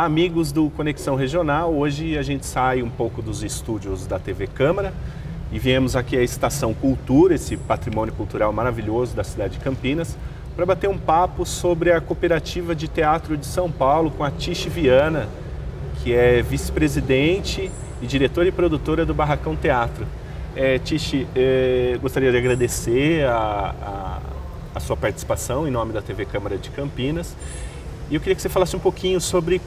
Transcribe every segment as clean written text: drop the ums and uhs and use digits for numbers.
Olá, amigos do Conexão Regional. Hoje a gente sai um pouco dos estúdios da TV Câmara e viemos aqui à Estação Cultura, esse patrimônio cultural maravilhoso da cidade de Campinas, para bater um papo sobre a Cooperativa de Teatro de São Paulo com a Tiche Viana, que é vice-presidente e diretora e produtora do Barracão Teatro. Tiche, gostaria de agradecer a sua participação em nome da TV Câmara de Campinas. E eu queria que você falasse um pouquinho sobre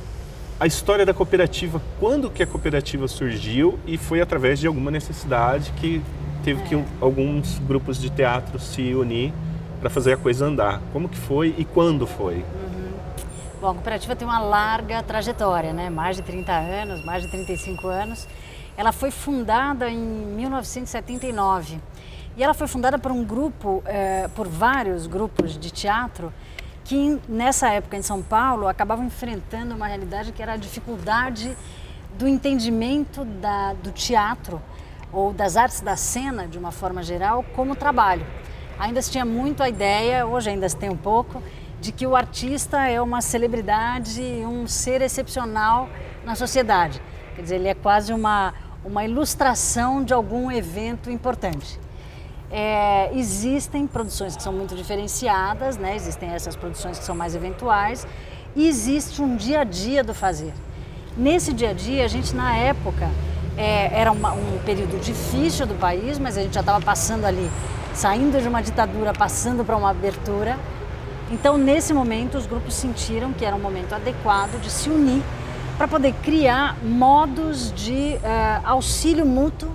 a história da cooperativa, quando que a cooperativa surgiu e foi através de alguma necessidade que teve que alguns grupos de teatro se unir para fazer a coisa andar. Como que foi e quando foi? Bom, a cooperativa tem uma larga trajetória, né? Mais de 30 anos, mais de 35 anos. Ela foi fundada em 1979 e ela foi fundada por um grupo, por vários grupos de teatro que nessa época em São Paulo acabavam enfrentando uma realidade que era a dificuldade do entendimento do teatro ou das artes da cena, de uma forma geral, como trabalho. Ainda se tinha muito a ideia, hoje ainda se tem um pouco, de que o artista é uma celebridade, um ser excepcional na sociedade. Quer dizer, ele é quase uma ilustração de algum evento importante. Existem produções que são muito diferenciadas, né? Existem essas produções que são mais eventuais e existe um dia a dia do fazer. Nesse dia a dia, a gente na época, era um período difícil do país, mas a gente já estava passando ali, saindo de uma ditadura, passando para uma abertura. Então, nesse momento, os grupos sentiram que era um momento adequado de se unir para poder criar modos de auxílio mútuo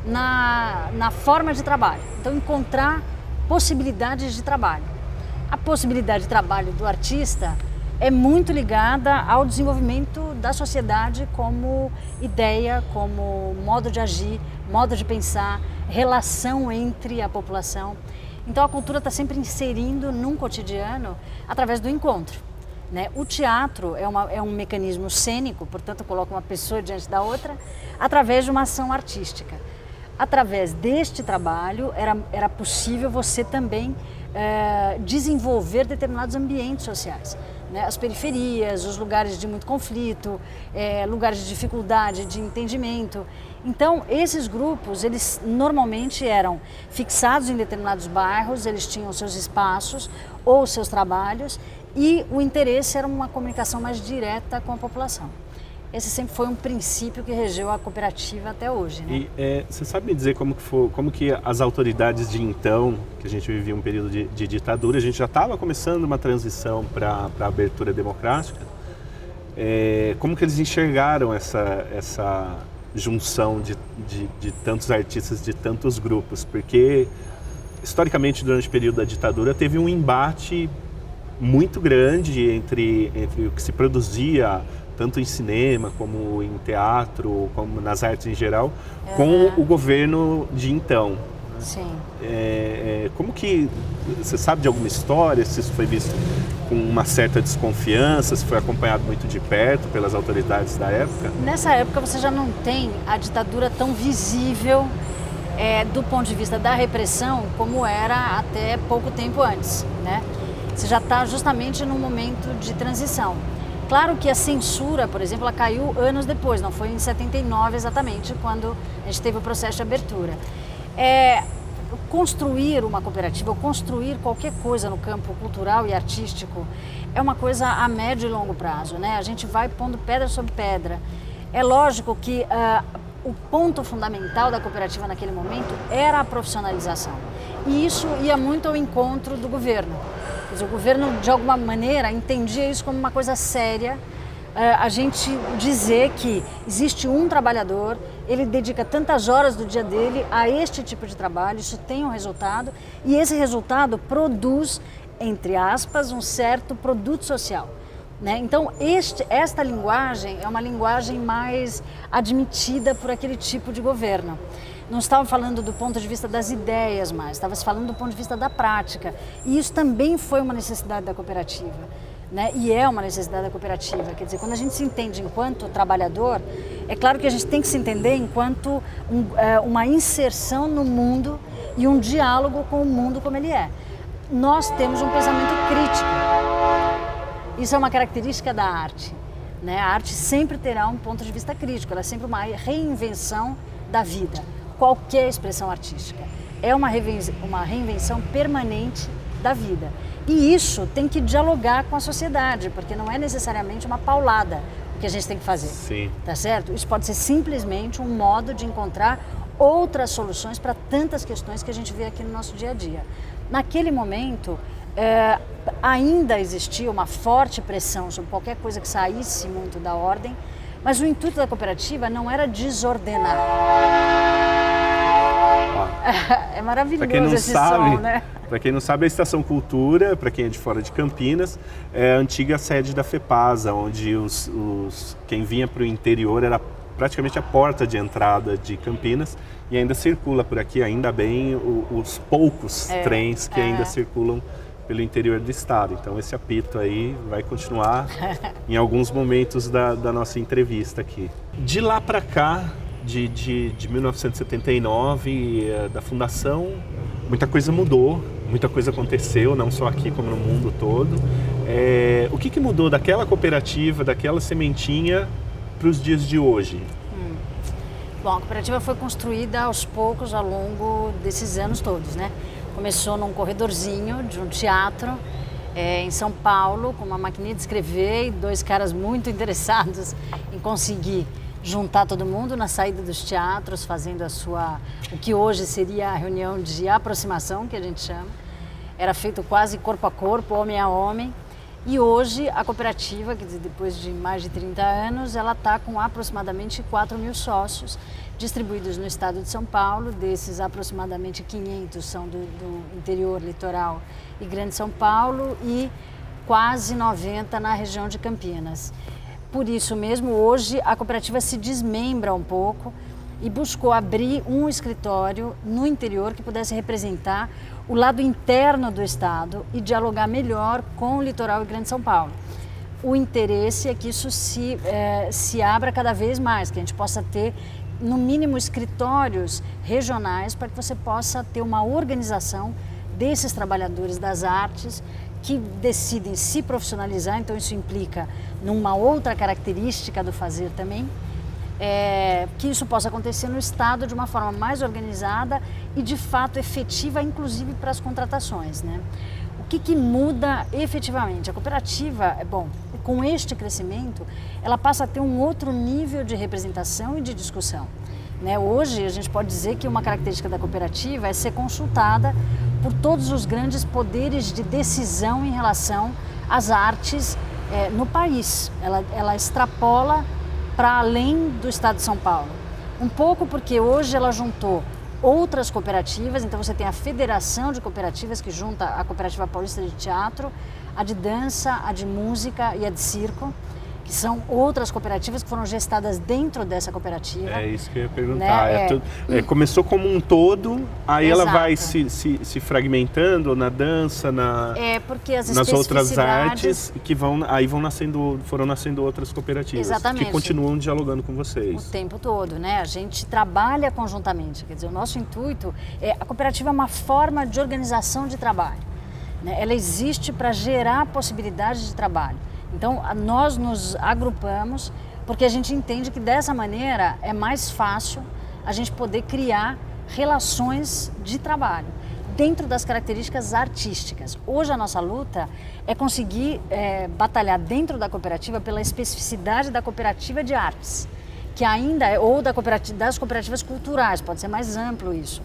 na forma de trabalho. Então, encontrar possibilidades de trabalho. A possibilidade de trabalho do artista é muito ligada ao desenvolvimento da sociedade como ideia, como modo de agir, modo de pensar, relação entre a população. Então, a cultura está sempre inserindo num cotidiano através do encontro, né? O teatro é um mecanismo cênico, portanto, coloca uma pessoa diante da outra através de uma ação artística. Através deste trabalho, era possível você também desenvolver determinados ambientes sociais, né? As periferias, os lugares de muito conflito, lugares de dificuldade, de entendimento. Então, esses grupos, eles normalmente eram fixados em determinados bairros, eles tinham seus espaços ou seus trabalhos e o interesse era uma comunicação mais direta com a população. Esse sempre foi um princípio que regeu a cooperativa até hoje, né? E você sabe me dizer como que as autoridades de então, que a gente vivia um período de ditadura, a gente já estava começando uma transição para a abertura democrática, como que eles enxergaram essa junção de tantos artistas, de tantos grupos? Porque, historicamente, durante o período da ditadura, teve um embate muito grande entre o que se produzia tanto em cinema, como em teatro, como nas artes em geral, com o governo de então. Sim. Como que, você sabe de alguma história, se isso foi visto com uma certa desconfiança, se foi acompanhado muito de perto pelas autoridades da época? Nessa época você já não tem a ditadura tão visível do ponto de vista da repressão como era até pouco tempo antes, né? Você já está justamente num momento de transição. Claro que a censura, por exemplo, ela caiu anos depois, não foi em 79 exatamente, quando a gente teve o processo de abertura. Construir uma cooperativa, ou construir qualquer coisa no campo cultural e artístico, é uma coisa a médio e longo prazo, né? A gente vai pondo pedra sobre pedra. É lógico que o ponto fundamental da cooperativa naquele momento era a profissionalização. E isso ia muito ao encontro do governo. Quer dizer, o governo, de alguma maneira, entendia isso como uma coisa séria, a gente dizer que existe um trabalhador, ele dedica tantas horas do dia dele a este tipo de trabalho, isso tem um resultado, e esse resultado produz, entre aspas, um certo produto social, né? Então, esta linguagem é uma linguagem mais admitida por aquele tipo de governo. Não estava falando do ponto de vista das ideias mais, estava se falando do ponto de vista da prática. E isso também foi uma necessidade da cooperativa, né? E é uma necessidade da cooperativa. Quer dizer, quando a gente se entende enquanto trabalhador, é claro que a gente tem que se entender enquanto uma inserção no mundo e um diálogo com o mundo como ele é. Nós temos um pensamento crítico. Isso é uma característica da arte. né? A arte sempre terá um ponto de vista crítico, ela é sempre uma reinvenção da vida, qualquer expressão artística. É uma reinvenção permanente da vida. E isso tem que dialogar com a sociedade, porque não é necessariamente uma paulada que a gente tem que fazer. Sim. Tá certo? Isso pode ser simplesmente um modo de encontrar outras soluções para tantas questões que a gente vê aqui no nosso dia a dia. Naquele momento, ainda existia uma forte pressão sobre qualquer coisa que saísse muito da ordem, mas o intuito da cooperativa não era desordenar. É maravilhoso esse som, né? Para quem não sabe, a Estação Cultura, para quem é de fora de Campinas, é a antiga sede da FEPASA, onde quem vinha para o interior era praticamente a porta de entrada de Campinas e ainda circula por aqui, ainda bem, os poucos trens que ainda circulam pelo interior do estado. Então esse apito aí vai continuar em alguns momentos da nossa entrevista aqui. De lá para cá, de 1979, da fundação, muita coisa mudou, muita coisa aconteceu, não só aqui como no mundo todo. O que mudou daquela cooperativa, daquela sementinha para os dias de hoje? Bom, a cooperativa foi construída aos poucos ao longo desses anos todos, né? Começou num corredorzinho de um teatro em São Paulo, com uma maquininha de escrever e dois caras muito interessados em conseguir juntar todo mundo na saída dos teatros, fazendo o que hoje seria a reunião de aproximação, que a gente chama. Era feito quase corpo a corpo, homem a homem. E hoje a cooperativa, que depois de mais de 30 anos, ela está com aproximadamente 4.000 sócios distribuídos no estado de São Paulo. Desses, aproximadamente 500 são do interior, litoral e Grande São Paulo e quase 90 na região de Campinas. Por isso mesmo, hoje a cooperativa se desmembra um pouco e buscou abrir um escritório no interior que pudesse representar o lado interno do estado e dialogar melhor com o litoral e Grande São Paulo. O interesse é que isso se abra cada vez mais, que a gente possa ter, no mínimo, escritórios regionais para que você possa ter uma organização desses trabalhadores das artes que decidem se profissionalizar, então isso implica numa outra característica do fazer também, que isso possa acontecer no estado de uma forma mais organizada e de fato efetiva, inclusive para as contratações, né? O que muda efetivamente? A cooperativa, com este crescimento, ela passa a ter um outro nível de representação e de discussão, né? Hoje a gente pode dizer que uma característica da cooperativa é ser consultada por todos os grandes poderes de decisão em relação às artes no país. Ela extrapola para além do estado de São Paulo. Um pouco porque hoje ela juntou outras cooperativas, então você tem a Federação de Cooperativas que junta a Cooperativa Paulista de Teatro, a de Dança, a de Música e a de Circo, que são outras cooperativas que foram gestadas dentro dessa cooperativa. É isso que eu ia perguntar. Né? Começou como um todo, aí Exato. Ela vai se fragmentando na dança, porque as nas outras artes, que foram nascendo outras cooperativas. Exatamente. Que continuam dialogando com vocês. O tempo todo, né? A gente trabalha conjuntamente, quer dizer, o nosso intuito a cooperativa é uma forma de organização de trabalho, né? Ela existe para gerar possibilidades de trabalho. Então, nós nos agrupamos porque a gente entende que dessa maneira é mais fácil a gente poder criar relações de trabalho dentro das características artísticas. Hoje a nossa luta é conseguir batalhar dentro da cooperativa pela especificidade da cooperativa de artes, que ainda ou das cooperativas culturais, pode ser mais amplo isso,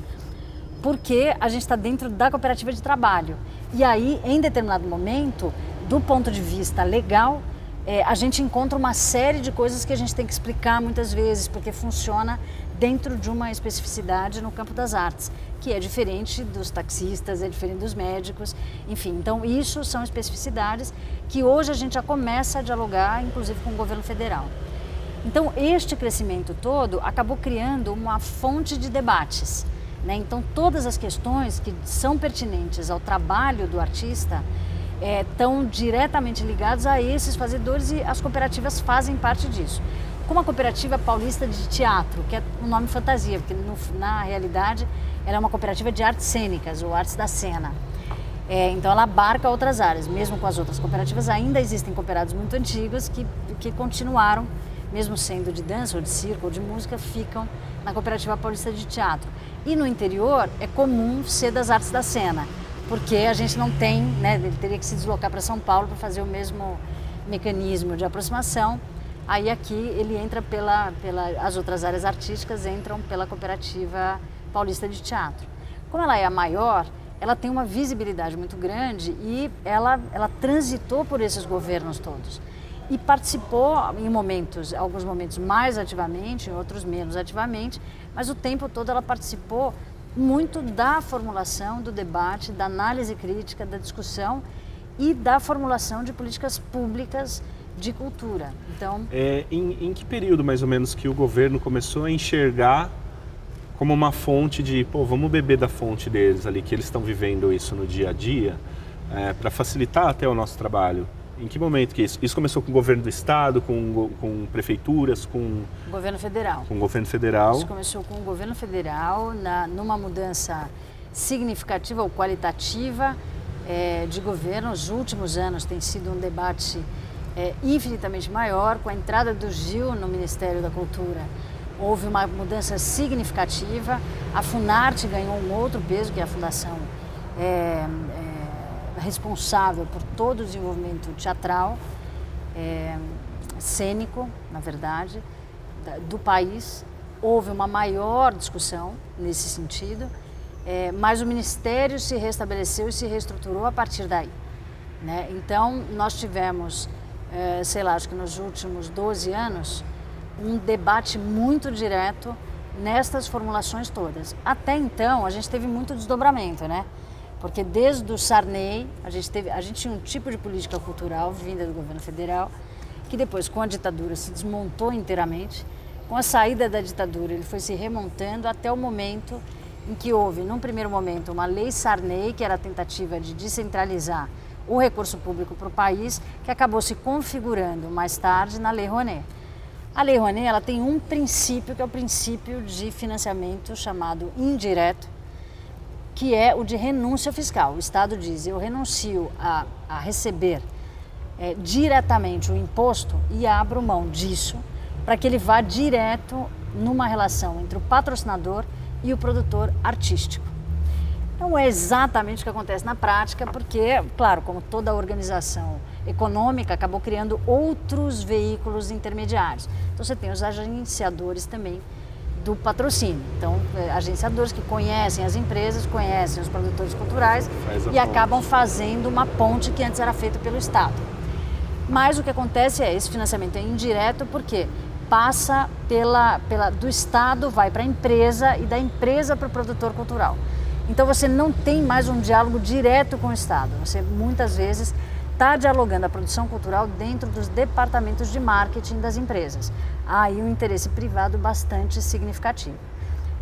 porque a gente está dentro da cooperativa de trabalho. E aí, em determinado momento, do ponto de vista legal, a gente encontra uma série de coisas que a gente tem que explicar muitas vezes, porque funciona dentro de uma especificidade no campo das artes, que é diferente dos taxistas, é diferente dos médicos, enfim. Então, isso são especificidades que hoje a gente já começa a dialogar, inclusive com o governo federal. Então, este crescimento todo acabou criando uma fonte de debates, né? Então, todas as questões que são pertinentes ao trabalho do artista estão diretamente ligados a esses fazedores e as cooperativas fazem parte disso. Como a Cooperativa Paulista de Teatro, que é um nome fantasia, porque na realidade ela é uma cooperativa de artes cênicas ou artes da cena. Então ela abarca outras áreas, mesmo com as outras cooperativas. Ainda existem cooperados muito antigos que continuaram, mesmo sendo de dança ou de circo ou de música, ficam na Cooperativa Paulista de Teatro. E no interior é comum ser das artes da cena, porque a gente não tem, né, ele teria que se deslocar para São Paulo para fazer o mesmo mecanismo de aproximação. Aí aqui ele entra as outras áreas artísticas entram pela Cooperativa Paulista de Teatro. Como ela é a maior, ela tem uma visibilidade muito grande e ela transitou por esses governos todos e participou em alguns momentos mais ativamente, em outros menos ativamente, mas o tempo todo ela participou muito da formulação, do debate, da análise crítica, da discussão e da formulação de políticas públicas de cultura. Então, em que período mais ou menos que o governo começou a enxergar como uma fonte de, vamos beber da fonte deles ali, que eles estão vivendo isso no dia a dia, para facilitar até o nosso trabalho? Em que momento que isso? Isso começou com o governo do estado, com prefeituras, com... Governo federal. Com o governo federal. Isso começou com o governo federal, numa mudança significativa ou qualitativa de governo. Os últimos anos tem sido um debate infinitamente maior. Com a entrada do Gil no Ministério da Cultura, houve uma mudança significativa. A Funarte ganhou um outro peso, que é a fundação responsável por todo o desenvolvimento teatral, cênico, na verdade, do país. Houve uma maior discussão nesse sentido, mas o Ministério se restabeleceu e se reestruturou a partir daí, né? Então, nós tivemos, acho que nos últimos 12 anos, um debate muito direto nestas formulações todas. Até então, a gente teve muito desdobramento, né? Porque desde o Sarney, a gente tinha um tipo de política cultural vinda do governo federal, que depois, com a ditadura, se desmontou inteiramente. Com a saída da ditadura, ele foi se remontando até o momento em que houve, num primeiro momento, uma lei Sarney, que era a tentativa de descentralizar o recurso público para o país, que acabou se configurando mais tarde na Lei Rouanet. A Lei Rouanet, ela tem um princípio, que é o princípio de financiamento chamado indireto, que é o de renúncia fiscal. O Estado diz, eu renuncio a receber diretamente o imposto e abro mão disso para que ele vá direto numa relação entre o patrocinador e o produtor artístico. Não é exatamente o que acontece na prática, porque, claro, como toda organização econômica, acabou criando outros veículos intermediários. Então você tem os agenciadores também do patrocínio. Então, agenciadores que conhecem as empresas, conhecem os produtores culturais e acabam fazendo uma ponte que antes era feita pelo Estado. Mas o que acontece esse financiamento é indireto porque passa do Estado, vai para a empresa e da empresa para o produtor cultural. Então você não tem mais um diálogo direto com o Estado. Você muitas vezes está dialogando a produção cultural dentro dos departamentos de marketing das empresas. Há aí um interesse privado bastante significativo.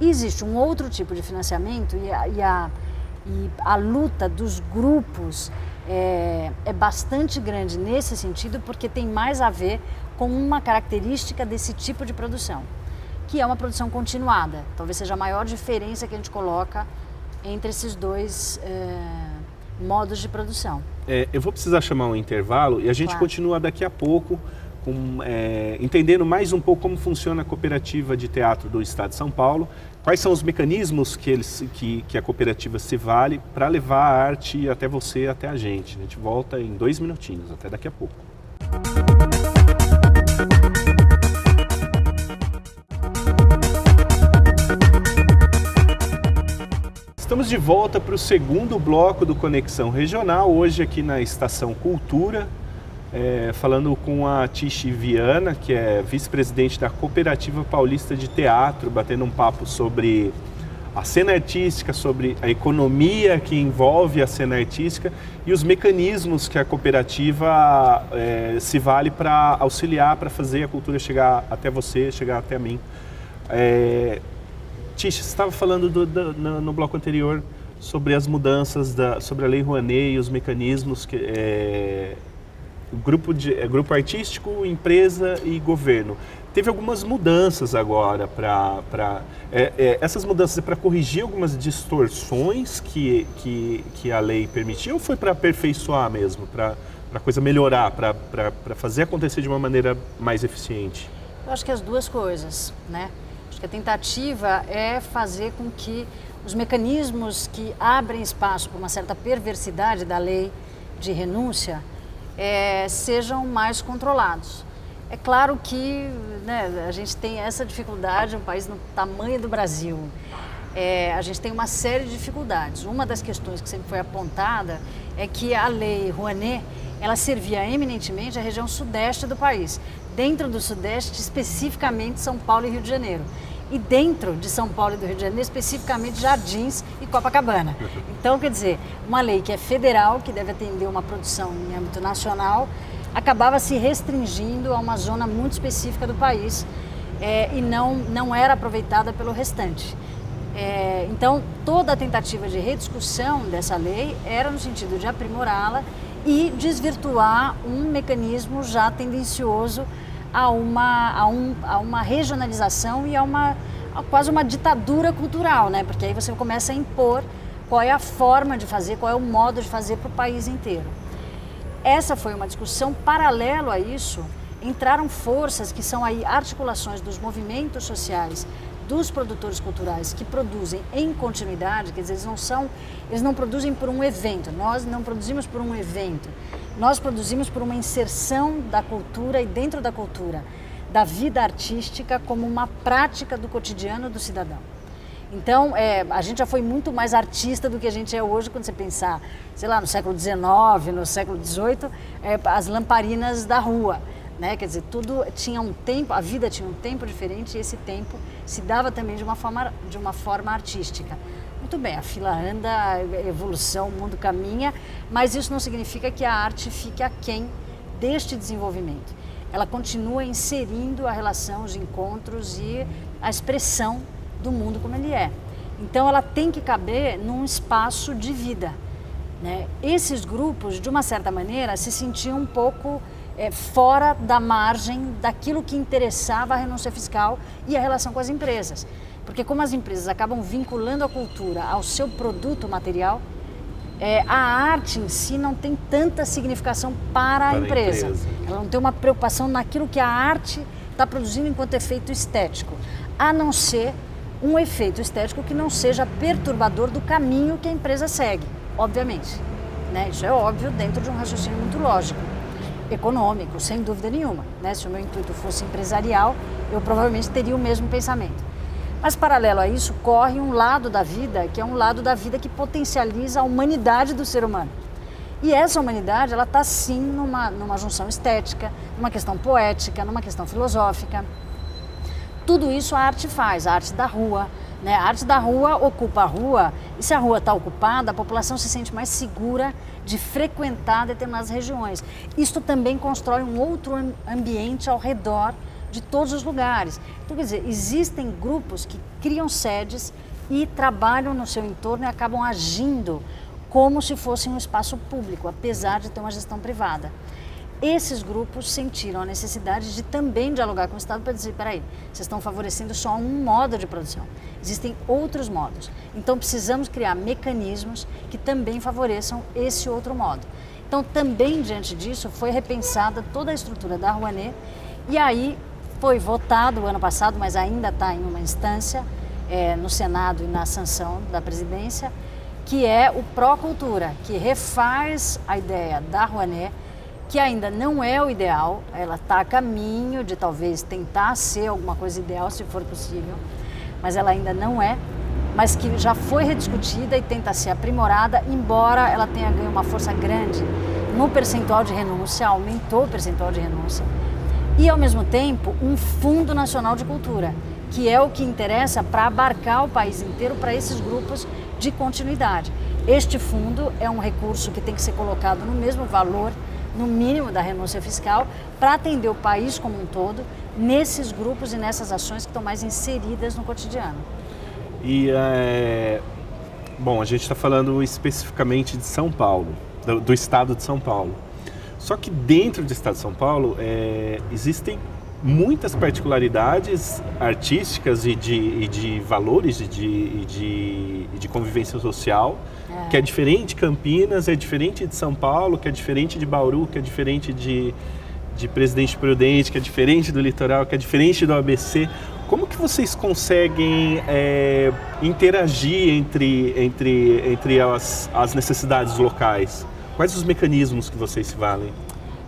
E existe um outro tipo de financiamento e a luta dos grupos é bastante grande nesse sentido, porque tem mais a ver com uma característica desse tipo de produção, que é uma produção continuada. Talvez seja a maior diferença que a gente coloca entre esses dois modos de produção. Eu vou precisar chamar um intervalo e a gente continua daqui a pouco entendendo mais um pouco como funciona a cooperativa de teatro do Estado de São Paulo, quais são os mecanismos que a cooperativa se vale para levar a arte até você, até a gente. A gente volta em 2 minutinhos, até daqui a pouco. Estamos de volta para o segundo bloco do Conexão Regional, hoje aqui na Estação Cultura, falando com a Tishi Viana, que é vice-presidente da Cooperativa Paulista de Teatro, batendo um papo sobre a cena artística, sobre a economia que envolve a cena artística e os mecanismos que a cooperativa se vale para auxiliar, para fazer a cultura chegar até você, chegar até mim. Tish, você estava falando no bloco anterior sobre as mudanças, sobre a Lei Rouanet e os mecanismos grupo artístico, empresa e governo. Teve algumas mudanças agora essas mudanças é para corrigir algumas distorções que a lei permitiu ou foi para aperfeiçoar mesmo, para a coisa melhorar, para fazer acontecer de uma maneira mais eficiente? Eu acho que as duas coisas, né? Acho que a tentativa é fazer com que os mecanismos que abrem espaço para uma certa perversidade da lei de renúncia sejam mais controlados. É claro que, né, a gente tem essa dificuldade, um país no tamanho do Brasil, a gente tem uma série de dificuldades. Uma das questões que sempre foi apontada é que a lei Rouanet, ela servia eminentemente à região sudeste do país. Dentro do sudeste, especificamente São Paulo e Rio de Janeiro. E dentro de São Paulo e do Rio de Janeiro, especificamente Jardins e Copacabana. Então, quer dizer, uma lei que é federal, que deve atender uma produção em âmbito nacional, acabava se restringindo a uma zona muito específica do país e não era aproveitada pelo restante. Então, toda a tentativa de rediscussão dessa lei era no sentido de aprimorá-la e desvirtuar um mecanismo já tendencioso a uma regionalização e a quase uma ditadura cultural, né? Porque aí você começa a impor qual é a forma de fazer, qual é o modo de fazer para o país inteiro. Essa foi uma discussão. Paralelo a isso, entraram forças que são aí articulações dos movimentos sociais, dos produtores culturais que produzem em continuidade, quer dizer, eles não produzem por um evento, nós não produzimos por um evento, nós produzimos por uma inserção da cultura e dentro da cultura, da vida artística como uma prática do cotidiano do cidadão. Então, a gente já foi muito mais artista do que a gente é hoje, quando você pensar, sei lá, no século XIX, no século XVIII, as lamparinas da rua. Né? Quer dizer, tudo tinha um tempo, a vida tinha um tempo diferente e esse tempo se dava também de uma forma artística. Muito bem, a fila anda, a evolução, o mundo caminha, mas isso não significa que a arte fique aquém deste desenvolvimento. Ela continua inserindo a relação, os encontros e a expressão do mundo como ele é. Então ela tem que caber num espaço de vida. Né? Esses grupos, de uma certa maneira, se sentiam um pouco fora da margem daquilo que interessava a renúncia fiscal e a relação com as empresas. Porque como as empresas acabam vinculando a cultura ao seu produto material, a arte em si não tem tanta significação para a empresa. Ela não tem uma preocupação naquilo que a arte está produzindo enquanto efeito estético, a não ser um efeito estético que não seja perturbador do caminho que a empresa segue, obviamente. Né? Isso é óbvio dentro de um raciocínio muito lógico. Econômico, sem dúvida nenhuma. Né? Se o meu intuito fosse empresarial, eu provavelmente teria o mesmo pensamento. Mas, paralelo a isso, corre um lado da vida, que é um lado da vida que potencializa a humanidade do ser humano. E essa humanidade, ela está sim numa junção estética, numa questão poética, numa questão filosófica. Tudo isso a arte faz, a arte da rua. Né? A arte da rua ocupa a rua, e se a rua está ocupada, a população se sente mais segura de frequentar determinadas regiões. Isto também constrói um outro ambiente ao redor de todos os lugares. Então, quer dizer, existem grupos que criam sedes e trabalham no seu entorno e acabam agindo como se fosse um espaço público, apesar de ter uma gestão privada. Esses grupos sentiram a necessidade de também dialogar com o Estado para dizer, peraí, vocês estão favorecendo só um modo de produção. Existem outros modos. Então precisamos criar mecanismos que também favoreçam esse outro modo. Então também diante disso foi repensada toda a estrutura da Rouanet e aí foi votado o ano passado, mas ainda está em uma instância no Senado e na sanção da presidência, que é o Pró-Cultura, que refaz a ideia da Rouanet, que ainda não é o ideal, ela está a caminho de talvez tentar ser alguma coisa ideal, se for possível, mas ela ainda não é, mas que já foi rediscutida e tenta ser aprimorada, embora ela tenha ganho uma força grande no percentual de renúncia, aumentou o percentual de renúncia, e ao mesmo tempo um Fundo Nacional de Cultura, que é o que interessa para abarcar o país inteiro para esses grupos de continuidade. Este fundo é um recurso que tem que ser colocado no mesmo valor, no mínimo da renúncia fiscal, para atender o país como um todo, nesses grupos e nessas ações que estão mais inseridas no cotidiano. E, bom, a gente está falando especificamente de São Paulo, do estado de São Paulo. Só que dentro do estado de São Paulo existem muitas particularidades artísticas e de valores e de convivência social, que é diferente de Campinas, é diferente de São Paulo, que é diferente de Bauru, que é diferente de Presidente Prudente, que é diferente do Litoral, que é diferente do ABC. Como que vocês conseguem interagir entre as necessidades locais? Quais os mecanismos que vocês se valem?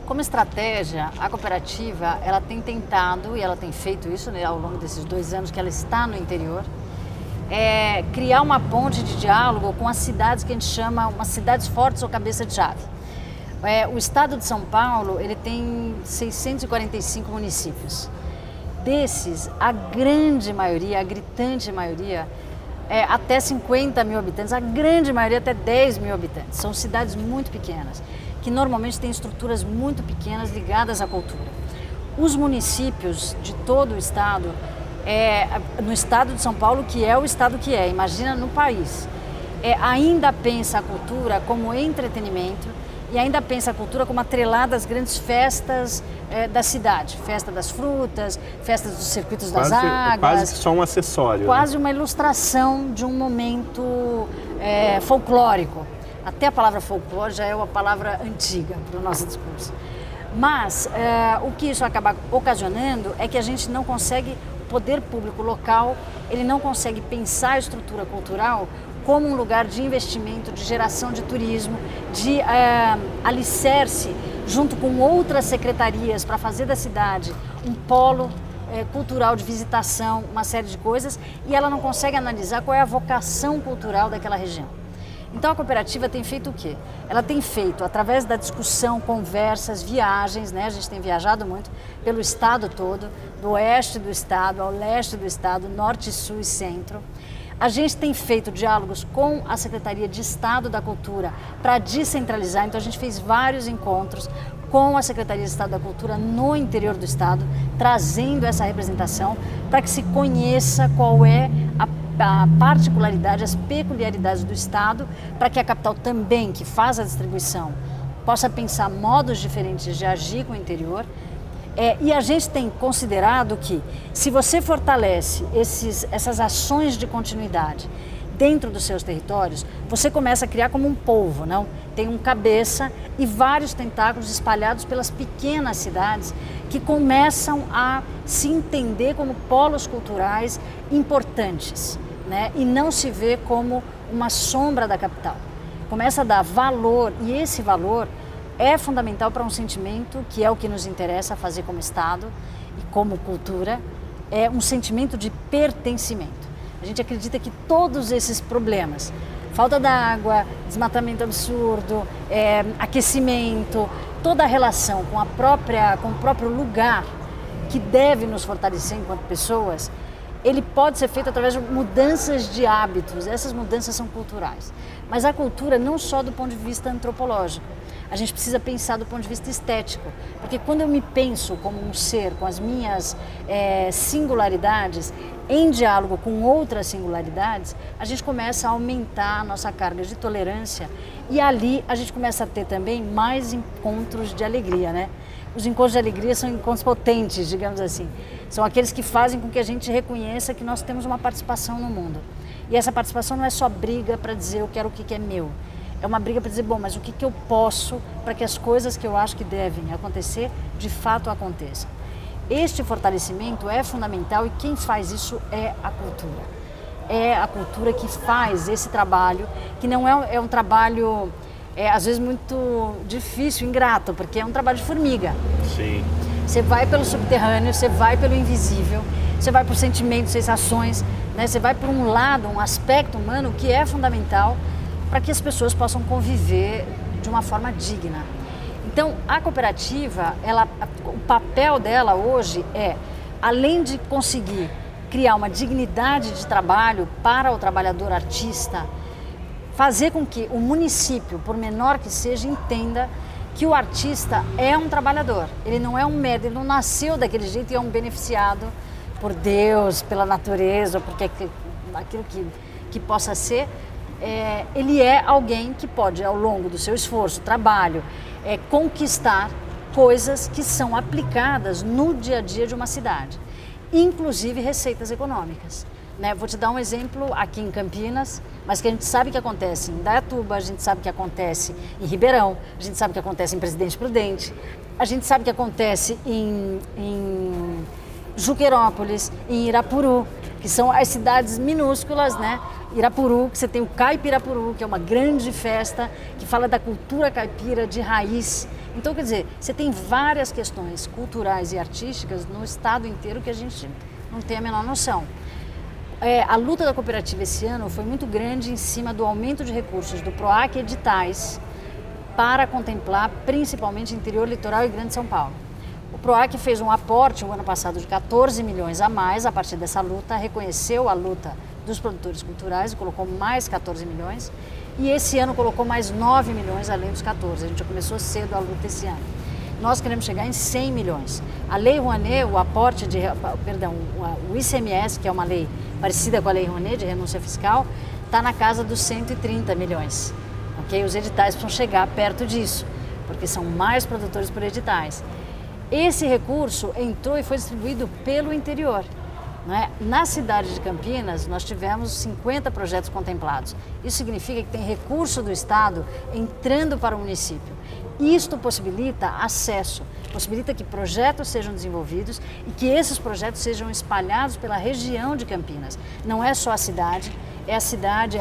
Como estratégia, a cooperativa ela tem tentado, e ela tem feito isso, né, ao longo desses 2 anos que ela está no interior, criar uma ponte de diálogo com as cidades que a gente chama umas cidades fortes ou cabeça de chave. O estado de São Paulo ele tem 645 municípios. Desses, a grande maioria, a gritante maioria, até 50 mil habitantes, a grande maioria até 10 mil habitantes. São cidades muito pequenas, que normalmente têm estruturas muito pequenas ligadas à cultura. Os municípios de todo o estado, no estado de São Paulo, que é o estado que imagina no país, ainda pensa a cultura como entretenimento e ainda pensa a cultura como atrelada às grandes festas da cidade. Festa das frutas, festas dos circuitos das águas. Quase que só um acessório. Quase uma ilustração de um momento folclórico. Até a palavra folclore já é uma palavra antiga para o nosso discurso. Mas o que isso acaba ocasionando é que a gente não consegue, o poder público local, ele não consegue pensar a estrutura cultural como um lugar de investimento, de geração de turismo, de alicerce junto com outras secretarias para fazer da cidade um polo cultural de visitação, uma série de coisas, e ela não consegue analisar qual é a vocação cultural daquela região. Então a cooperativa tem feito o quê? Ela tem feito, através da discussão, conversas, viagens, né? A gente tem viajado muito pelo estado todo, do oeste do estado ao leste do estado, norte, sul e centro. A gente tem feito diálogos com a Secretaria de Estado da Cultura para descentralizar, então a gente fez vários encontros com a Secretaria de Estado da Cultura no interior do estado, trazendo essa representação para que se conheça qual é a particularidade, as peculiaridades do estado, para que a capital também, que faz a distribuição, possa pensar modos diferentes de agir com o interior. E a gente tem considerado que, se você fortalece essas ações de continuidade dentro dos seus territórios, você começa a criar como um polvo, não? Tem um cabeça e vários tentáculos espalhados pelas pequenas cidades que começam a se entender como polos culturais importantes, né? E não se vê como uma sombra da capital. Começa a dar valor, e esse valor é fundamental para um sentimento que é o que nos interessa fazer como Estado e como cultura, é um sentimento de pertencimento. A gente acredita que todos esses problemas, falta d'água, desmatamento absurdo, aquecimento, toda a relação com o próprio lugar que deve nos fortalecer enquanto pessoas, ele pode ser feito através de mudanças de hábitos. Essas mudanças são culturais. Mas a cultura não só do ponto de vista antropológico. A gente precisa pensar do ponto de vista estético. Porque quando eu me penso como um ser, com as minhas singularidades, em diálogo com outras singularidades, a gente começa a aumentar a nossa carga de tolerância e ali a gente começa a ter também mais encontros de alegria, né? Os encontros de alegria são encontros potentes, digamos assim. São aqueles que fazem com que a gente reconheça que nós temos uma participação no mundo. E essa participação não é só briga para dizer eu quero o que é meu. É uma briga para dizer, bom, mas o que eu posso para que as coisas que eu acho que devem acontecer, de fato aconteçam. Este fortalecimento é fundamental e quem faz isso é a cultura. É a cultura que faz esse trabalho, que não é um trabalho... às vezes muito difícil, ingrato, porque é um trabalho de formiga. Sim. Você vai pelo subterrâneo, você vai pelo invisível, você vai por sentimentos, sensações, né? Você vai por um lado, um aspecto humano que é fundamental para que as pessoas possam conviver de uma forma digna. Então, a cooperativa, o papel dela hoje é, além de conseguir criar uma dignidade de trabalho para o trabalhador artista, fazer com que o município, por menor que seja, entenda que o artista é um trabalhador. Ele não é um mérito, ele não nasceu daquele jeito e é um beneficiado por Deus, pela natureza, porque aquilo que possa ser, ele é alguém que pode, ao longo do seu esforço, trabalho, conquistar coisas que são aplicadas no dia a dia de uma cidade, inclusive receitas econômicas. Vou te dar um exemplo aqui em Campinas, mas que a gente sabe que acontece em Indaiatuba, a gente sabe que acontece em Ribeirão, a gente sabe que acontece em Presidente Prudente, a gente sabe que acontece em Juqueirópolis, em Irapuru, que são as cidades minúsculas, né? Irapuru, que você tem o Caipirapuru, que é uma grande festa que fala da cultura caipira de raiz. Então, quer dizer, você tem várias questões culturais e artísticas no estado inteiro que a gente não tem a menor noção. A luta da cooperativa esse ano foi muito grande em cima do aumento de recursos do PROAC Editais para contemplar principalmente interior, litoral e Grande São Paulo. O PROAC fez um aporte o ano passado de 14 milhões a mais a partir dessa luta, reconheceu a luta dos produtores culturais e colocou mais 14 milhões e esse ano colocou mais 9 milhões além dos 14. A gente já começou cedo a luta esse ano. Nós queremos chegar em 100 milhões. A Lei Rouanet, o aporte de, o ICMS, que é uma lei parecida com a Lei Rouanet de renúncia fiscal, está na casa dos 130 milhões. Okay? Os editais precisam chegar perto disso, porque são mais produtores por editais. Esse recurso entrou e foi distribuído pelo interior. Né? Na cidade de Campinas, nós tivemos 50 projetos contemplados. Isso significa que tem recurso do Estado entrando para o município. Isto possibilita acesso, possibilita que projetos sejam desenvolvidos e que esses projetos sejam espalhados pela região de Campinas. Não é só a cidade, é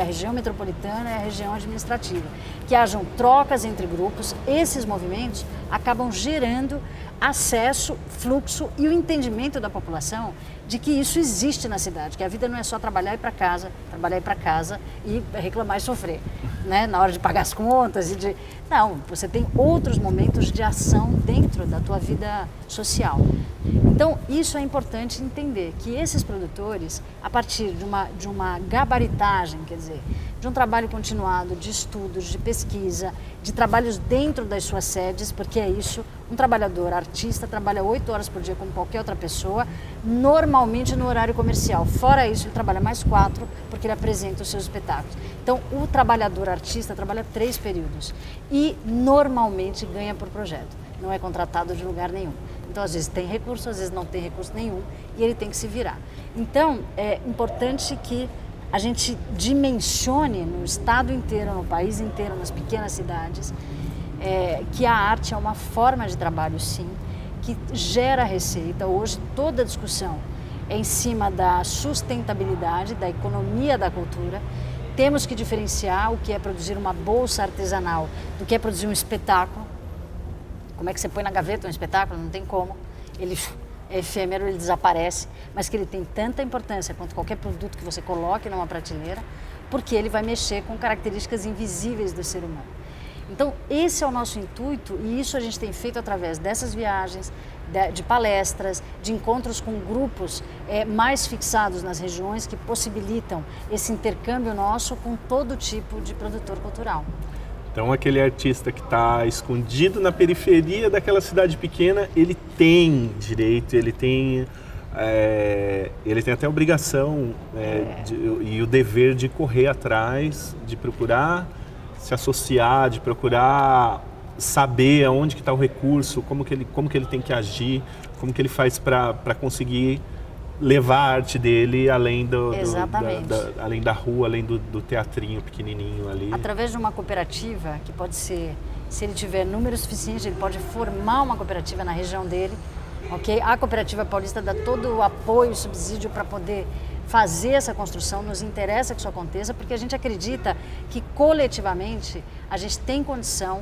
a região metropolitana, é a região administrativa. Que hajam trocas entre grupos, esses movimentos acabam gerando acesso, fluxo e o entendimento da população de que isso existe na cidade, que a vida não é só trabalhar e ir para casa e reclamar e sofrer, né? Na hora de pagar as contas e de... Não, você tem outros momentos de ação dentro da tua vida social. Então, isso é importante entender, que esses produtores, a partir de uma gabaritagem, quer dizer, de um trabalho continuado, de estudos, de pesquisa, de trabalhos dentro das suas sedes, porque é isso, um trabalhador artista trabalha 8 horas por dia como qualquer outra pessoa, normalmente no horário comercial. Fora isso, ele trabalha mais 4, porque ele apresenta os seus espetáculos. Então, o trabalhador artista trabalha 3 períodos e normalmente ganha por projeto, não é contratado de lugar nenhum. Então, às vezes tem recurso, às vezes não tem recurso nenhum e ele tem que se virar. Então, é importante que a gente dimensione no estado inteiro, no país inteiro, nas pequenas cidades, que a arte é uma forma de trabalho, sim, que gera receita. Hoje, toda a discussão é em cima da sustentabilidade, da economia da cultura. Temos que diferenciar o que é produzir uma bolsa artesanal do que é produzir um espetáculo. Como é que você põe na gaveta um espetáculo? Não tem como. Ele é efêmero, ele desaparece, mas que ele tem tanta importância quanto qualquer produto que você coloque numa prateleira, porque ele vai mexer com características invisíveis do ser humano. Então, esse é o nosso intuito e isso a gente tem feito através dessas viagens, de palestras, de encontros com grupos mais fixados nas regiões que possibilitam esse intercâmbio nosso com todo tipo de produtor cultural. Então, aquele artista que está escondido na periferia daquela cidade pequena, ele tem direito, ele tem até a obrigação e o dever de correr atrás, de procurar se associar, de procurar saber aonde que está o recurso, como que ele tem que agir, como que ele faz para conseguir levar a arte dele além além da rua, além do teatrinho pequenininho ali. Através de uma cooperativa, que pode ser, se ele tiver número suficiente, ele pode formar uma cooperativa na região dele, ok? A Cooperativa Paulista dá todo o apoio e subsídio para poder fazer essa construção, nos interessa que isso aconteça, porque a gente acredita que coletivamente a gente tem condição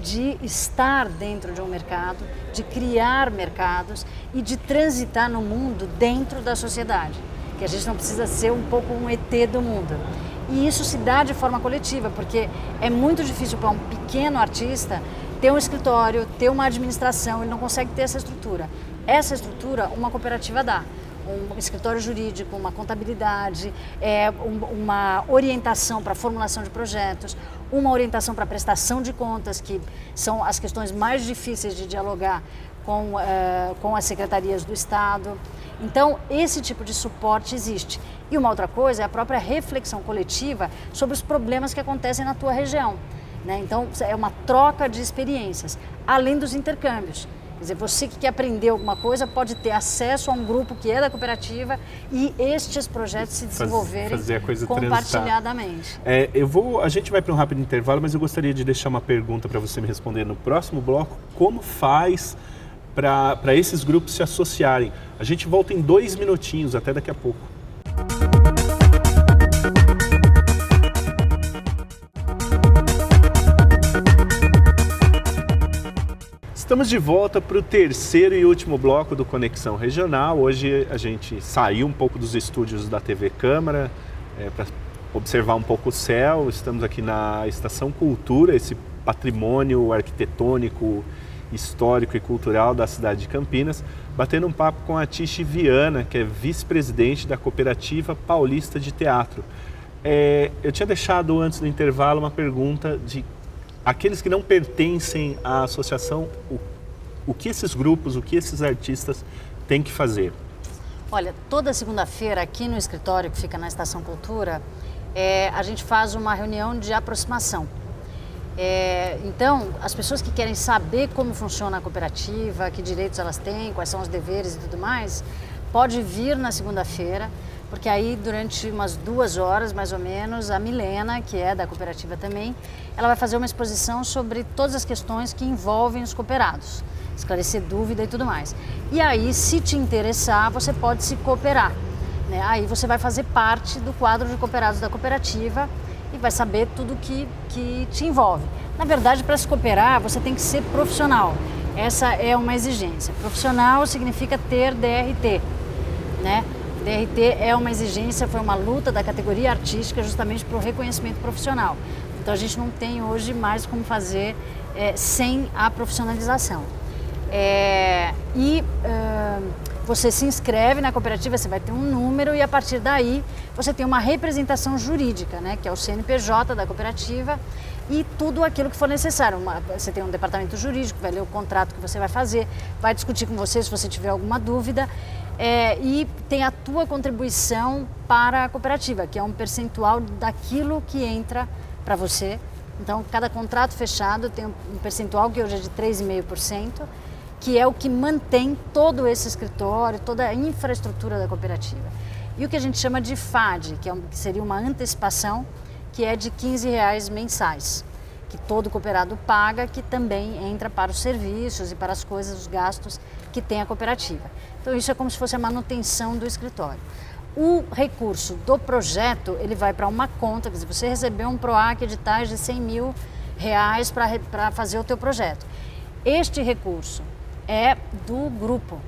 de estar dentro de um mercado, de criar mercados e de transitar no mundo dentro da sociedade, que a gente não precisa ser um pouco um ET do mundo. E isso se dá de forma coletiva, porque é muito difícil para um pequeno artista ter um escritório, ter uma administração, ele não consegue ter essa estrutura. Essa estrutura uma cooperativa dá. Um escritório jurídico, uma contabilidade, uma orientação para a formulação de projetos, uma orientação para a prestação de contas, que são as questões mais difíceis de dialogar com as secretarias do Estado. Então, esse tipo de suporte existe. E uma outra coisa é a própria reflexão coletiva sobre os problemas que acontecem na tua região, né? Então, é uma troca de experiências, além dos intercâmbios. Quer dizer, você que quer aprender alguma coisa pode ter acesso a um grupo que é da cooperativa e estes projetos se desenvolverem fazer a coisa compartilhadamente. A gente vai para um rápido intervalo, mas eu gostaria de deixar uma pergunta para você me responder no próximo bloco. Como faz para esses grupos se associarem? A gente volta em 2 minutinhos, até daqui a pouco. Estamos de volta para o terceiro e último bloco do Conexão Regional. Hoje a gente saiu um pouco dos estúdios da TV Câmara para observar um pouco o céu. Estamos aqui na Estação Cultura, esse patrimônio arquitetônico, histórico e cultural da cidade de Campinas, batendo um papo com a Tiche Viana, que é vice-presidente da Cooperativa Paulista de Teatro. Eu tinha deixado antes do intervalo uma pergunta de aqueles que não pertencem à associação, o que esses grupos, o que esses artistas têm que fazer? Olha, toda segunda-feira aqui no escritório que fica na Estação Cultura, a gente faz uma reunião de aproximação. Então, as pessoas que querem saber como funciona a cooperativa, que direitos elas têm, quais são os deveres e tudo mais, pode vir na segunda-feira, porque aí durante umas 2 horas, mais ou menos, a Milena, que é da cooperativa também, ela vai fazer uma exposição sobre todas as questões que envolvem os cooperados, esclarecer dúvida e tudo mais. E aí, se te interessar, você pode se cooperar, né? Aí você vai fazer parte do quadro de cooperados da cooperativa e vai saber tudo que te envolve. Na verdade, para se cooperar, você tem que ser profissional. Essa é uma exigência. Profissional significa ter DRT, né? DRT é uma exigência, foi uma luta da categoria artística justamente para o reconhecimento profissional. Então a gente não tem hoje mais como fazer sem a profissionalização. Você se inscreve na cooperativa, você vai ter um número e a partir daí você tem uma representação jurídica, né, que é o CNPJ da cooperativa e tudo aquilo que for necessário. Você tem um departamento jurídico, vai ler o contrato que você vai fazer, vai discutir com você se você tiver alguma dúvida e tem a tua contribuição para a cooperativa, que é um percentual daquilo que entra para você. Então, cada contrato fechado tem um percentual que hoje é de 3,5%, que é o que mantém todo esse escritório, toda a infraestrutura da cooperativa. E o que a gente chama de FAD, que seria uma antecipação, que é de R$15 mensais, que todo cooperado paga, que também entra para os serviços e para as coisas, os gastos que tem a cooperativa. Então isso é como se fosse a manutenção do escritório. O recurso do projeto, ele vai para uma conta, quer dizer, você recebeu um PROAC editais de R$100 mil para fazer o teu projeto. Este recurso é do grupo,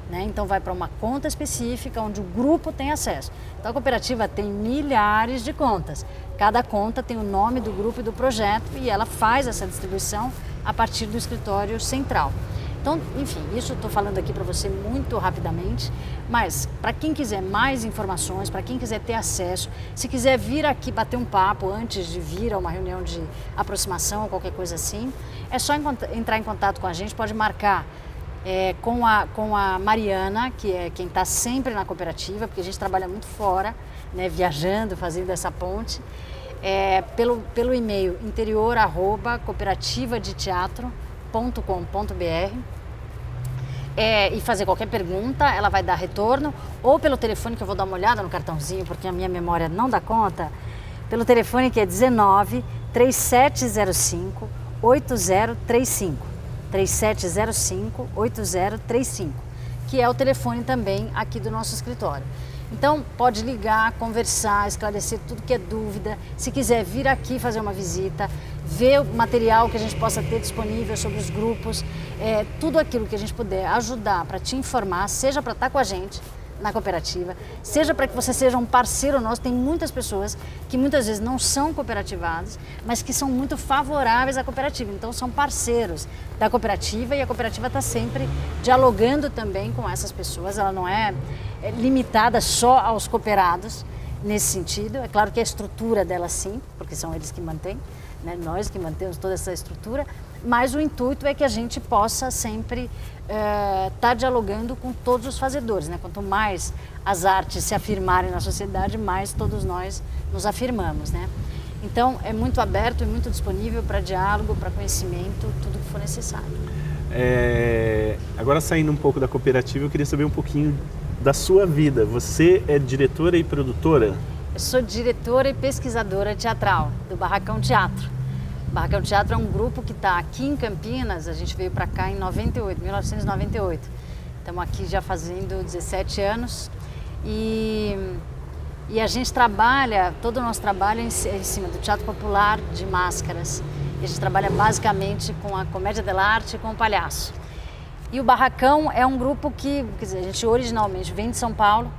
né? Então vai para uma conta específica onde o grupo tem acesso. Então a cooperativa tem milhares de contas. Cada conta tem o nome do grupo e do projeto e ela faz essa distribuição a partir do escritório central. Então, enfim, isso eu estou falando aqui para você muito rapidamente, mas para quem quiser mais informações, para quem quiser ter acesso, se quiser vir aqui bater um papo antes de vir a uma reunião de aproximação ou qualquer coisa assim, é só entrar em contato com a gente, pode marcar com a Mariana, que é quem está sempre na cooperativa, porque a gente trabalha muito fora, né, viajando, fazendo essa ponte, pelo e-mail interior@cooperativadeteatro.com.br e fazer qualquer pergunta, ela vai dar retorno, ou pelo telefone, que eu vou dar uma olhada no cartãozinho, porque a minha memória não dá conta, pelo telefone que é 19 3705 8035. 3705-8035, que é o telefone também aqui do nosso escritório. Então, pode ligar, conversar, esclarecer tudo que é dúvida. Se quiser vir aqui fazer uma visita, ver o material que a gente possa ter disponível sobre os grupos, tudo aquilo que a gente puder ajudar para te informar, seja para estar com a gente na cooperativa, seja para que você seja um parceiro nosso. Tem muitas pessoas que muitas vezes não são cooperativadas, mas que são muito favoráveis à cooperativa, então são parceiros da cooperativa e a cooperativa está sempre dialogando também com essas pessoas. Ela não é limitada só aos cooperados nesse sentido. É claro que a estrutura dela sim, porque são eles que mantêm, né? Nós que mantemos toda essa estrutura, mas o intuito é que a gente possa sempre estar dialogando com todos os fazedores, né? Quanto mais as artes se afirmarem na sociedade, mais todos nós nos afirmamos, né? Então, é muito aberto e muito disponível para diálogo, para conhecimento, tudo que for necessário. Agora, saindo um pouco da cooperativa, eu queria saber um pouquinho da sua vida. Você é diretora e produtora? Eu sou diretora e pesquisadora teatral do Barracão Teatro. O Barracão Teatro é um grupo que está aqui em Campinas, a gente veio para cá em 1998. Estamos aqui já fazendo 17 anos e a gente trabalha, todo o nosso trabalho é em cima do teatro popular de máscaras. E a gente trabalha basicamente com a comédia dell'arte e com o palhaço. E o Barracão é um grupo que, quer dizer, a gente originalmente vem de São Paulo,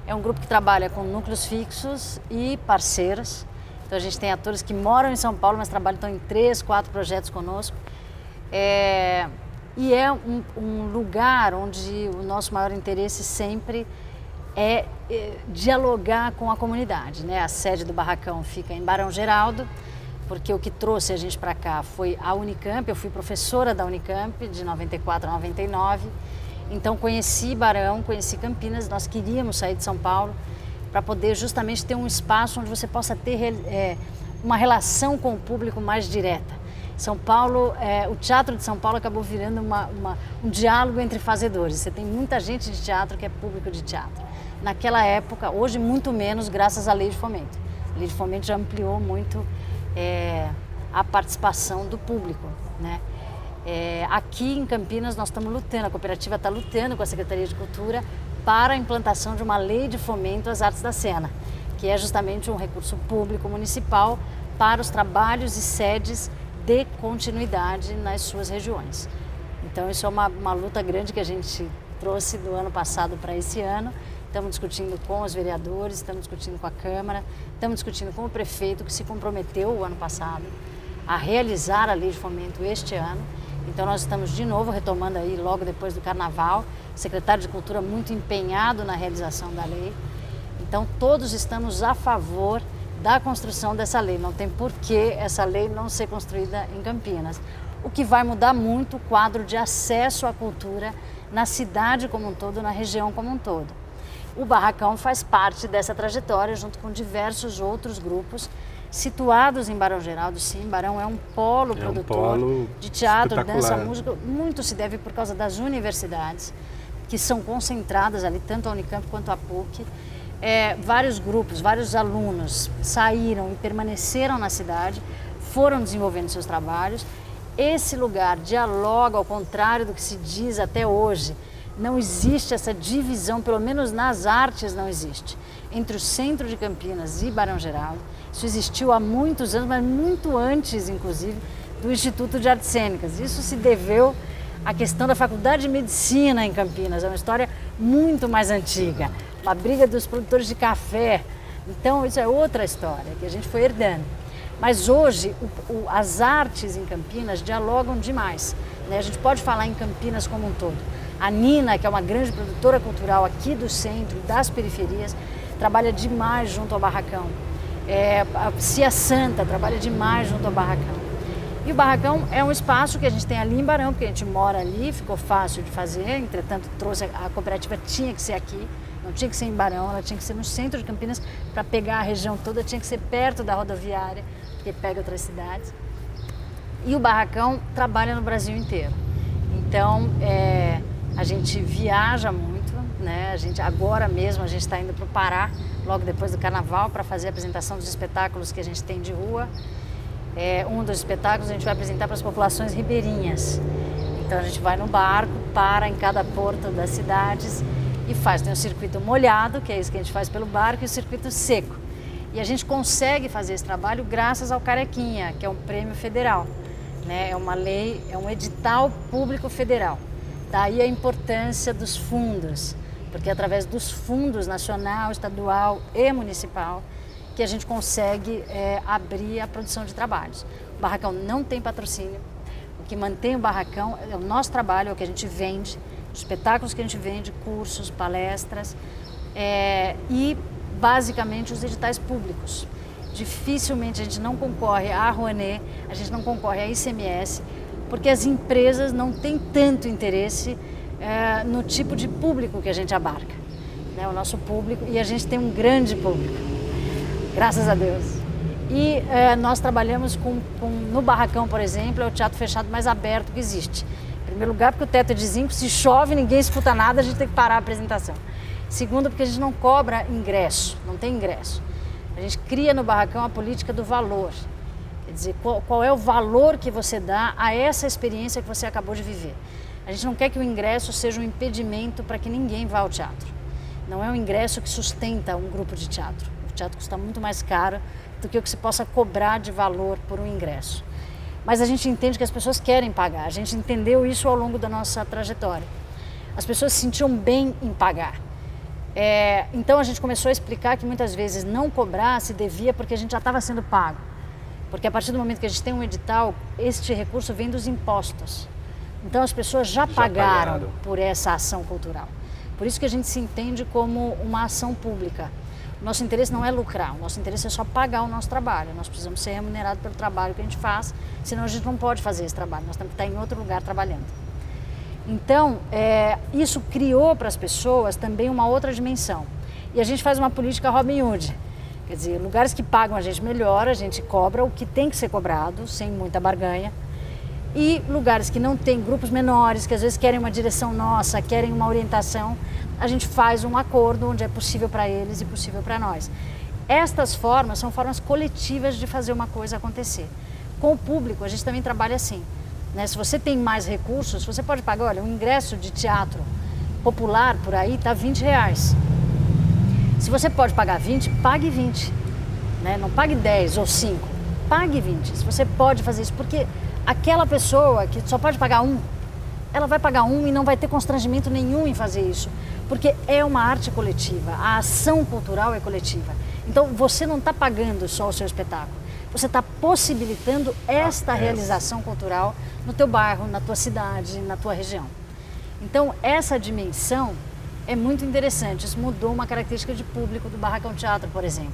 é um grupo que trabalha com núcleos fixos e parceiros. Então a gente tem atores que moram em São Paulo, mas trabalham então, em 3, 4 projetos conosco. E é um lugar onde o nosso maior interesse sempre é dialogar com a comunidade, né? A sede do Barracão fica em Barão Geraldo, porque o que trouxe a gente para cá foi a Unicamp. Eu fui professora da Unicamp de 94 a 99, então conheci Barão, conheci Campinas. Nós queríamos sair de São Paulo para poder justamente ter um espaço onde você possa ter uma relação com o público mais direta. São Paulo, o Teatro de São Paulo acabou virando um diálogo entre fazedores. Você tem muita gente de teatro que é público de teatro. Naquela época, hoje muito menos, graças à Lei de Fomento. A Lei de Fomento já ampliou muito a participação do público, né? Aqui em Campinas nós estamos lutando, a cooperativa está lutando com a Secretaria de Cultura para a implantação de uma lei de fomento às artes da cena, que é justamente um recurso público municipal para os trabalhos e sedes de continuidade nas suas regiões. Então isso é uma luta grande que a gente trouxe do ano passado para esse ano. Estamos discutindo com os vereadores, estamos discutindo com a Câmara, estamos discutindo com o prefeito, que se comprometeu o ano passado a realizar a lei de fomento este ano. Então nós estamos de novo retomando aí logo depois do Carnaval, o secretário de Cultura muito empenhado na realização da lei. Então todos estamos a favor da construção dessa lei, não tem por que essa lei não ser construída em Campinas. O que vai mudar muito o quadro de acesso à cultura na cidade como um todo, na região como um todo. O Barracão faz parte dessa trajetória junto com diversos outros grupos situados em Barão Geraldo. Sim, Barão é um polo produtor de teatro, dança, música. Muito se deve por causa das universidades que são concentradas ali, tanto a Unicamp quanto a PUC. Vários grupos, vários alunos saíram e permaneceram na cidade, foram desenvolvendo seus trabalhos. Esse lugar dialoga, ao contrário do que se diz até hoje. Não existe essa divisão, pelo menos nas artes não existe, entre o centro de Campinas e Barão Geraldo. Isso existiu há muitos anos, mas muito antes, inclusive, do Instituto de Artes Cênicas. Isso se deveu à questão da Faculdade de Medicina em Campinas. É uma história muito mais antiga, uma briga dos produtores de café. Então, isso é outra história que a gente foi herdando. Mas hoje, as artes em Campinas dialogam demais, né? A gente pode falar em Campinas como um todo. A Nina, que é uma grande produtora cultural aqui do centro, das periferias, trabalha demais junto ao Barracão. A Cia Santa trabalha demais junto ao Barracão. E o Barracão é um espaço que a gente tem ali em Barão, porque a gente mora ali, ficou fácil de fazer, entretanto a cooperativa tinha que ser aqui, não tinha que ser em Barão, ela tinha que ser no centro de Campinas, para pegar a região toda, tinha que ser perto da rodoviária, porque pega outras cidades. E o Barracão trabalha no Brasil inteiro. Então, a gente viaja muito, né? Agora mesmo a gente está indo para o Pará, logo depois do Carnaval, para fazer a apresentação dos espetáculos que a gente tem de rua. Um dos espetáculos a gente vai apresentar para as populações ribeirinhas. Então a gente vai no barco, para em cada porto das cidades e tem o circuito molhado, que é isso que a gente faz pelo barco, e o circuito seco. E a gente consegue fazer esse trabalho graças ao Carequinha, que é um prêmio federal, né? É uma lei, é um edital público federal. Daí a importância dos fundos, porque é através dos fundos nacional, estadual e municipal que a gente consegue abrir a produção de trabalhos. O Barracão não tem patrocínio. O que mantém o Barracão é o nosso trabalho, é o que a gente vende, os espetáculos que a gente vende, cursos, palestras e basicamente os editais públicos. Dificilmente a gente não concorre à Rouanet, a gente não concorre à ICMS. porque as empresas não têm tanto interesse no tipo de público que a gente abarca, né? O nosso público, e a gente tem um grande público, graças a Deus. E nós trabalhamos no Barracão, por exemplo, é o teatro fechado mais aberto que existe. Em primeiro lugar, porque o teto é de zinco, se chove, ninguém escuta nada, a gente tem que parar a apresentação. Segundo, porque a gente não cobra ingresso, não tem ingresso. A gente cria no Barracão a política do valor. Quer dizer, qual é o valor que você dá a essa experiência que você acabou de viver. A gente não quer que o ingresso seja um impedimento para que ninguém vá ao teatro. Não é o ingresso que sustenta um grupo de teatro. O teatro custa muito mais caro do que o que se possa cobrar de valor por um ingresso. Mas a gente entende que as pessoas querem pagar. A gente entendeu isso ao longo da nossa trajetória. As pessoas se sentiam bem em pagar. Então a gente começou a explicar que muitas vezes não cobrar se devia porque a gente já estava sendo pago. Porque a partir do momento que a gente tem um edital, este recurso vem dos impostos. Então as pessoas já pagaram por essa ação cultural. Por isso que a gente se entende como uma ação pública. O nosso interesse não é lucrar, o nosso interesse é só pagar o nosso trabalho. Nós precisamos ser remunerados pelo trabalho que a gente faz, senão a gente não pode fazer esse trabalho, nós temos que estar em outro lugar trabalhando. Então, isso criou para as pessoas também uma outra dimensão. E a gente faz uma política Robin Hood. Quer dizer, lugares que pagam a gente melhor, a gente cobra o que tem que ser cobrado, sem muita barganha. E lugares que não tem grupos menores, que às vezes querem uma direção nossa, querem uma orientação, a gente faz um acordo onde é possível para eles e possível para nós. Estas formas são formas coletivas de fazer uma coisa acontecer. Com o público, a gente também trabalha assim, né? Se você tem mais recursos, você pode pagar, olha, um ingresso de teatro popular por aí está R$20. Se você pode pagar 20, pague 20, né? Não pague 10 ou 5, pague 20. Se você pode fazer isso, porque aquela pessoa que só pode pagar um, ela vai pagar um e não vai ter constrangimento nenhum em fazer isso, porque é uma arte coletiva, a ação cultural é coletiva. Então você não está pagando só o seu espetáculo, você está possibilitando esta realização cultural no teu bairro, na tua cidade, na tua região. Então essa dimensão é muito interessante, isso mudou uma característica de público do Barracão Teatro, por exemplo,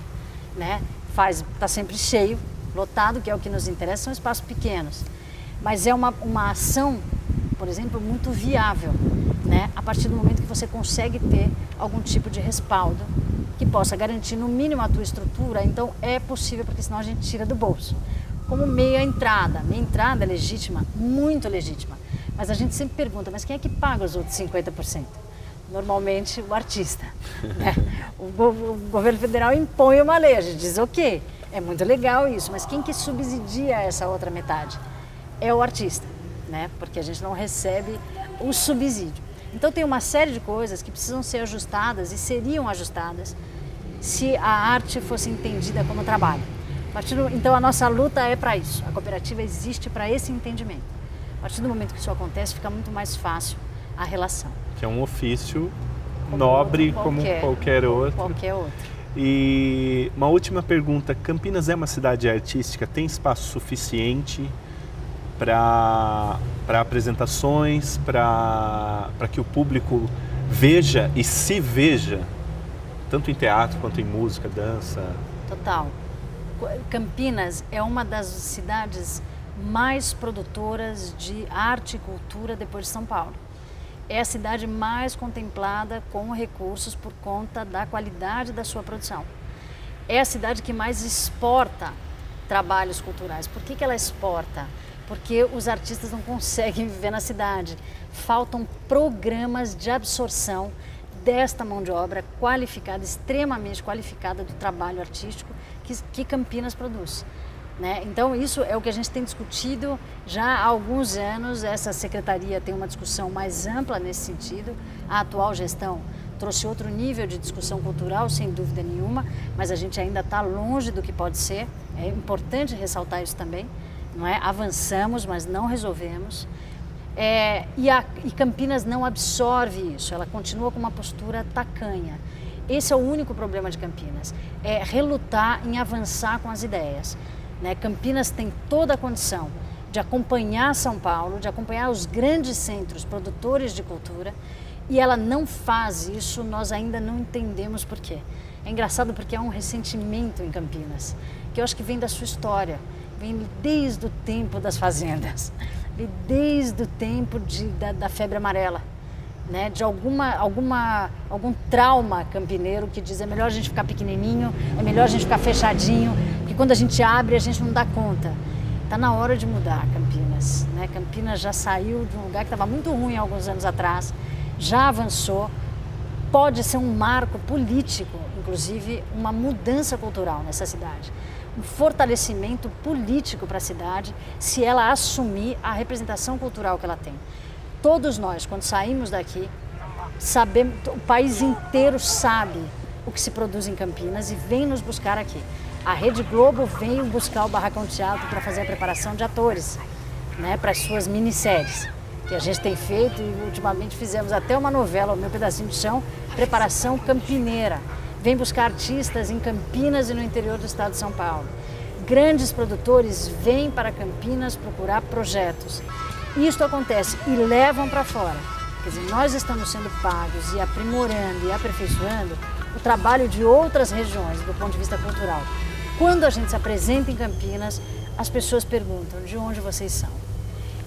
né? Está sempre cheio, lotado, que é o que nos interessa, são espaços pequenos, mas é uma ação, por exemplo, muito viável, né? A partir do momento que você consegue ter algum tipo de respaldo que possa garantir no mínimo a tua estrutura, então é possível, porque senão a gente tira do bolso. Como meia entrada é legítima, muito legítima, mas a gente sempre pergunta, mas quem é que paga os outros 50%? Normalmente o artista, né? O governo federal impõe uma lei, a gente diz, ok, é muito legal isso, mas quem que subsidia essa outra metade? É o artista, né? Porque a gente não recebe o subsídio. Então tem uma série de coisas que precisam ser ajustadas e seriam ajustadas se a arte fosse entendida como trabalho. Então a nossa luta é para isso, a cooperativa existe para esse entendimento. A partir do momento que isso acontece, fica muito mais fácil a relação. Que é um ofício nobre como qualquer outro. E uma última pergunta, Campinas é uma cidade artística, tem espaço suficiente para apresentações, para que o público veja e se veja, tanto em teatro quanto em música, dança? Total. Campinas é uma das cidades mais produtoras de arte e cultura depois de São Paulo. É a cidade mais contemplada com recursos por conta da qualidade da sua produção. É a cidade que mais exporta trabalhos culturais. Por que ela exporta? Porque os artistas não conseguem viver na cidade. Faltam programas de absorção desta mão de obra qualificada, extremamente qualificada do trabalho artístico que Campinas produz, né? Então isso é o que a gente tem discutido já há alguns anos. Essa secretaria tem uma discussão mais ampla nesse sentido. A atual gestão trouxe outro nível de discussão cultural, sem dúvida nenhuma, mas a gente ainda está longe do que pode ser. É importante ressaltar isso também, não é? Avançamos, mas não resolvemos. E Campinas não absorve isso, ela continua com uma postura tacanha. Esse é o único problema de Campinas, é relutar em avançar com as ideias, né? Campinas tem toda a condição de acompanhar São Paulo, de acompanhar os grandes centros produtores de cultura, e ela não faz isso, nós ainda não entendemos por quê. É engraçado porque há um ressentimento em Campinas, que eu acho que vem da sua história. vem desde o tempo das fazendas, vem desde o tempo da febre amarela, né? De algum trauma campineiro que diz é melhor a gente ficar pequenininho, é melhor a gente ficar fechadinho, porque quando a gente abre a gente não dá conta. Está na hora de mudar Campinas, né? Campinas já saiu de um lugar que estava muito ruim alguns anos atrás, já avançou, pode ser um marco político, inclusive uma mudança cultural nessa cidade, um fortalecimento político para a cidade se ela assumir a representação cultural que ela tem. Todos nós, quando saímos daqui, sabemos, o país inteiro sabe o que se produz em Campinas e vem nos buscar aqui. A Rede Globo veio buscar o Barracão Teatro para fazer a preparação de atores, né, para as suas minisséries, que a gente tem feito e ultimamente fizemos até uma novela, O Meu Pedacinho de Chão, preparação campineira. Vem buscar artistas em Campinas e no interior do estado de São Paulo. Grandes produtores vêm para Campinas procurar projetos. Isto acontece e levam para fora. Quer dizer, nós estamos sendo pagos e aprimorando e aperfeiçoando o trabalho de outras regiões do ponto de vista cultural. Quando a gente se apresenta em Campinas, as pessoas perguntam de onde vocês são.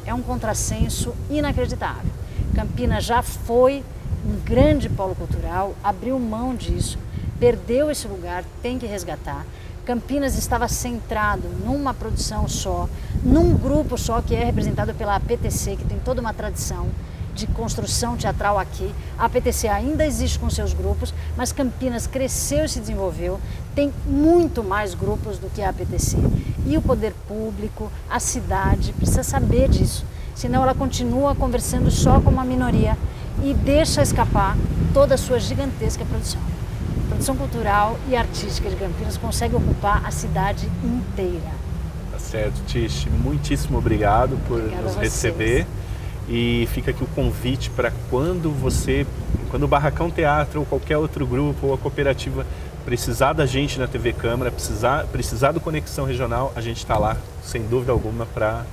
É um contrassenso inacreditável. Campinas já foi um grande polo cultural, abriu mão disso, perdeu esse lugar, tem que resgatar. Campinas estava centrado numa produção só, num grupo só que é representado pela APTC, que tem toda uma tradição de construção teatral aqui. A APTC ainda existe com seus grupos, mas Campinas cresceu e se desenvolveu, tem muito mais grupos do que a APTC. E o poder público, a cidade, precisa saber disso, senão ela continua conversando só com uma minoria e deixa escapar toda a sua gigantesca produção. A produção cultural e artística de Campinas consegue ocupar a cidade inteira. Tá certo, Tish, muitíssimo obrigado por nos receber. E fica aqui o convite para quando o Barracão Teatro ou qualquer outro grupo ou a cooperativa precisar da gente na TV Câmara, precisar do Conexão Regional, a gente está lá, sem dúvida alguma, para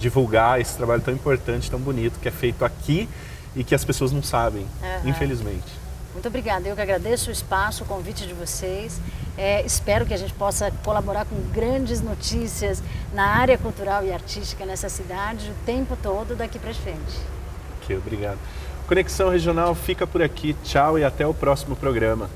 divulgar esse trabalho tão importante, tão bonito, que é feito aqui e que as pessoas não sabem, infelizmente. Muito obrigada, eu que agradeço o espaço, o convite de vocês. Espero que a gente possa colaborar com grandes notícias na área cultural e artística nessa cidade o tempo todo daqui para frente. Ok, obrigado. Conexão Regional fica por aqui. Tchau e até o próximo programa.